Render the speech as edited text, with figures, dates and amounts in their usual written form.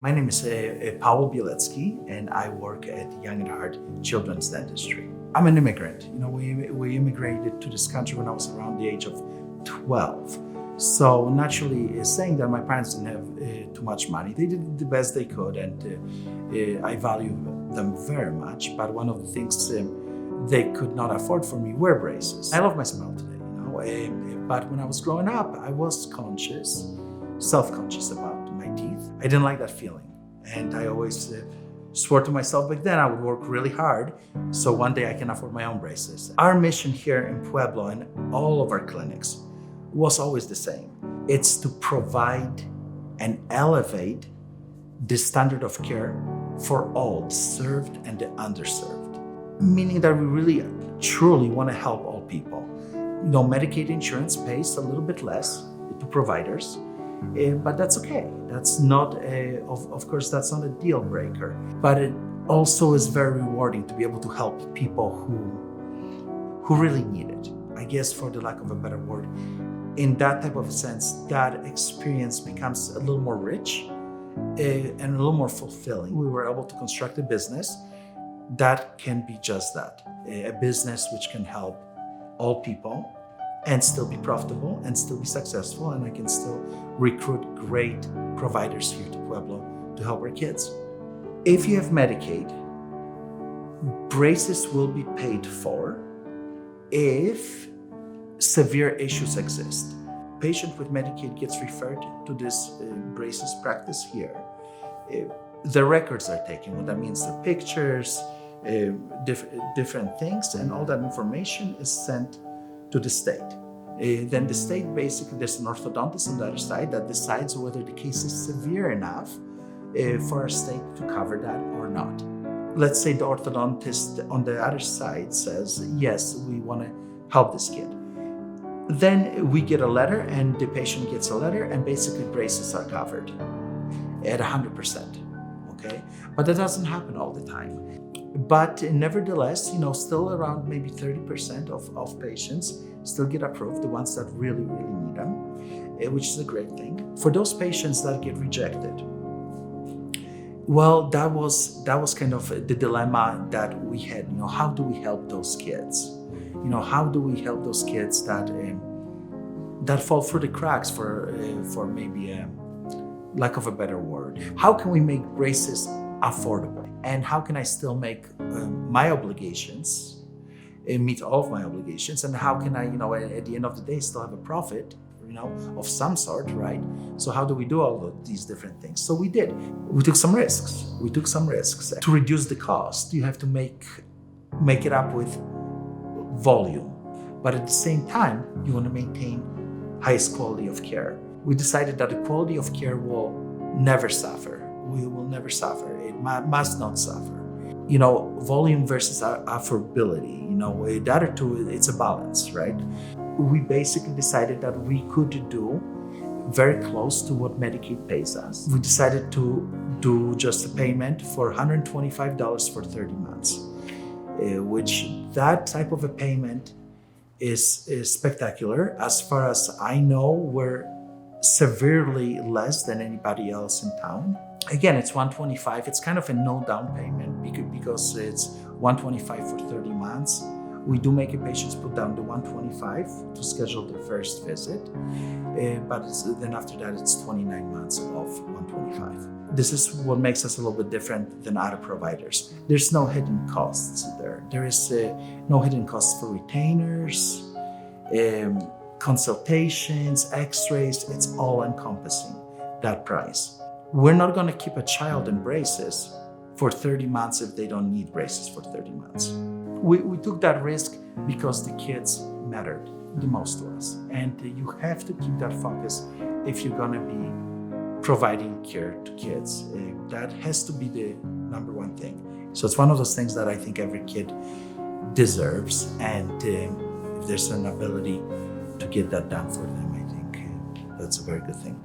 My name is Paul Blvd, and I work at Young and Heart Children's Dentistry. I'm an immigrant. We immigrated to this country when I was around the age of 12. So naturally, saying that my parents didn't have too much money, they did the best they could, and I value them very much. But one of the things they could not afford for me were braces. I love my smile today, but when I was growing up, I was self-conscious about my teeth. I didn't like that feeling. And I always swore to myself back then I would work really hard so one day I can afford my own braces. Our mission here in Pueblo and all of our clinics was always the same. It's to provide and elevate the standard of care for all, the served and the underserved. Meaning that we really truly want to help all people. Medicaid insurance pays a little bit less to providers, but that's okay. That's not, of course, that's not a deal breaker. But it also is very rewarding to be able to help people who really need it. I guess, for the lack of a better word, in that type of a sense, that experience becomes a little more rich and a little more fulfilling. We were able to construct a business that can be just that, a business which can help all people and still be profitable and still be successful, and I can still recruit great providers here to Pueblo to help our kids. If you have Medicaid, braces will be paid for if severe issues exist. Patient with Medicaid gets referred to this braces practice here. The records are taken. What that means, the pictures, different things, and all that information is sent to the state. Then the state, basically, there's an orthodontist on the other side that decides whether the case is severe enough for a state to cover that or not. Let's say the orthodontist on the other side says, yes, we want to help this kid. Then we get a letter, and the patient gets a letter, and basically braces are covered at 100%, okay? But that doesn't happen all the time. But nevertheless, still around maybe 30% of patients still get approved, the ones that really, really need them, which is a great thing. For those patients that get rejected, well, that was kind of the dilemma that we had. How do we help those kids? How do we help those kids that fall through the cracks, for maybe a lack of a better word? How can we make braces affordable? And how can I still make my obligations, meet all of my obligations? And how can I, at the end of the day, still have a profit, of some sort, right? So how do we do all of these different things? So we did. We took some risks. To reduce the cost, you have to make it up with volume. But at the same time, you want to maintain highest quality of care. We decided that the quality of care will never suffer. We will never suffer. It must not suffer. Volume versus affordability. The other two, it's a balance, right? We basically decided that we could do very close to what Medicaid pays us. We decided to do just a payment for $125 for 30 months, which that type of a payment is spectacular. As far as I know, we're severely less than anybody else in town. Again, it's $125. It's kind of a no down payment because it's $125 for 30 months. We do make a patients put down the $125 to schedule the first visit, but then after that, it's 29 months of $125. This is what makes us a little bit different than other providers. There's no hidden costs there. There is no hidden costs for retainers, consultations, x-rays. It's all encompassing, that price. We're not going to keep a child in braces for 30 months if they don't need braces for 30 months. We took that risk because the kids mattered the most to us. And you have to keep that focus if you're going to be providing care to kids. That has to be the number one thing. So it's one of those things that I think every kid deserves. And if there's an ability to get that done for them, I think that's a very good thing.